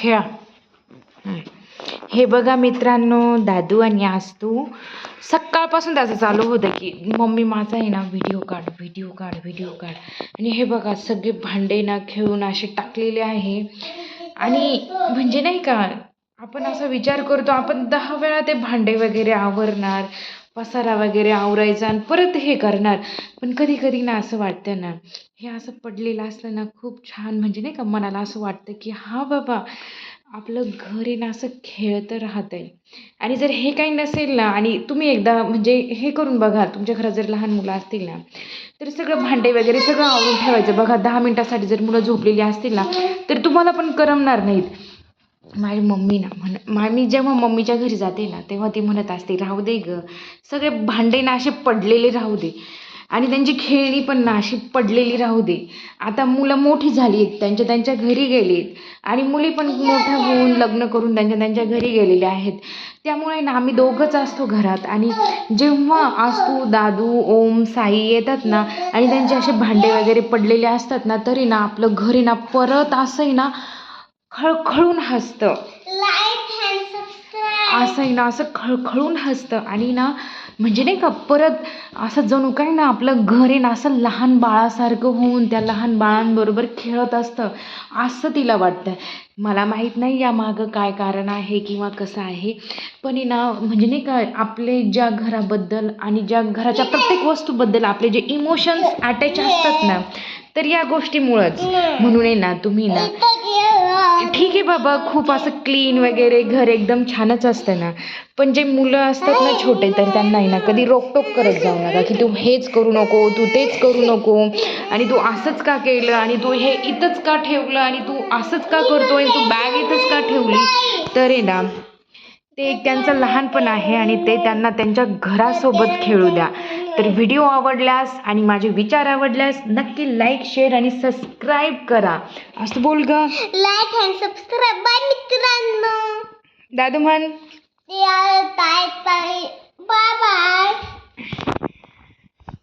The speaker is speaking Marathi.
खेळा. हे बघा मित्रांनो, दादू आणि आस्तू सकाळपासून त्याचं चालू होतं की मम्मी माझा आहे ना व्हिडिओ काढ व्हिडिओ काढ व्हिडिओ काढ. आणि हे बघा सगळे भांडे ना खेळून असे टाकलेले आहे. आणि म्हणजे नाही का, आपण असा विचार करतो आपण 10 वेळा ते भांडे वगैरे आवरणार, पसारा वगैरे आवरायचा आणि परत हे करणार. पण कधी कधी ना असं वाटतं ना, हे असं पडलेलं असलं ना खूप छान, म्हणजे नाही का मनाला असं वाटतं की हा बाबा आपलं घर आहे ना असं खेळतं राहतंय. आणि जर हे काही नसेल ना, आणि तुम्ही एकदा म्हणजे हे करून बघा, तुमच्या घरात जर लहान मुलं असतील ना तर सगळं भांडे वगैरे सगळं आवरून ठेवायचं. बघा 10 मिनिटासाठी जर मुलं झोपलेली असतील ना तर तुम्हाला पण करमणार नाहीत. माझी मम्मी ना मी जेव्हा मम्मीच्या घरी जाते ना तेव्हा ती म्हणत असते, राहू दे ग, सगळे भांडे ना असे पडलेले राहू दे आणि त्यांची खेळणी पण ना अशी पडलेली राहू दे. आता मुलं मोठी झाली आहेत, त्यांच्या त्यांच्या घरी गेलीत आणि मुली पण मोठ्या होऊन लग्न करून त्यांच्या त्यांच्या घरी गेलेल्या आहेत. त्यामुळे ना आम्ही दोघंच असतो घरात. आणि जेव्हा आस्तू, दादू, ओम, साई येतात ना आणि त्यांचे असे भांडे वगैरे पडलेले असतात ना, तरी ना आपलं घर आहे ना परत असंही ना खळखळून हसतं. असंही ना असं खळखळून हसतं. आणि ना म्हणजे नाही का परत असं जणू काय ना आपलं घर आहे ना असं लहान बाळासारखं होऊन त्या लहान बाळांबरोबर खेळत असतं असं तिला वाटतं. मला माहीत नाही यामागं काय कारण आहे किंवा कसं आहे, पण आहे ना म्हणजे नाही का आपले ज्या घराबद्दल आणि ज्या घराच्या प्रत्येक वस्तूबद्दल आपले जे इमोशन्स अटॅच असतात ना, तर या गोष्टीमुळंच. म्हणून आहे ना तुम्ही ना ठीक आहे बाबा, खूप असं क्लीन वगैरे घर एकदम छानच असतं ना, पण जे मुलं असतात ना छोटे, तर त्यांना आहे ना कधी रोकटोक करत जाऊ नका की तू हेच करू नको, तू तेच करू नको, आणि तू असंच का केलं, आणि तू हे इथंच का ठेवलं, आणि तू असंच का करतोय, तू बॅग इथंच का ठेवली. तर आहे ना ते एक त्यांचं लहानपण आहे आणि ते त्यांना त्यांच्या घरासोबत खेळू द्या. तर व्हिडिओ आवडल्यास आणि माझे विचार आवडल्यास नक्की लाईक, शेअर आणि सबस्क्राईब करा. असं बोल ग. Like and subscribe. बाय मित्रांनो. दादू म्हण. Bye bye. Bye bye.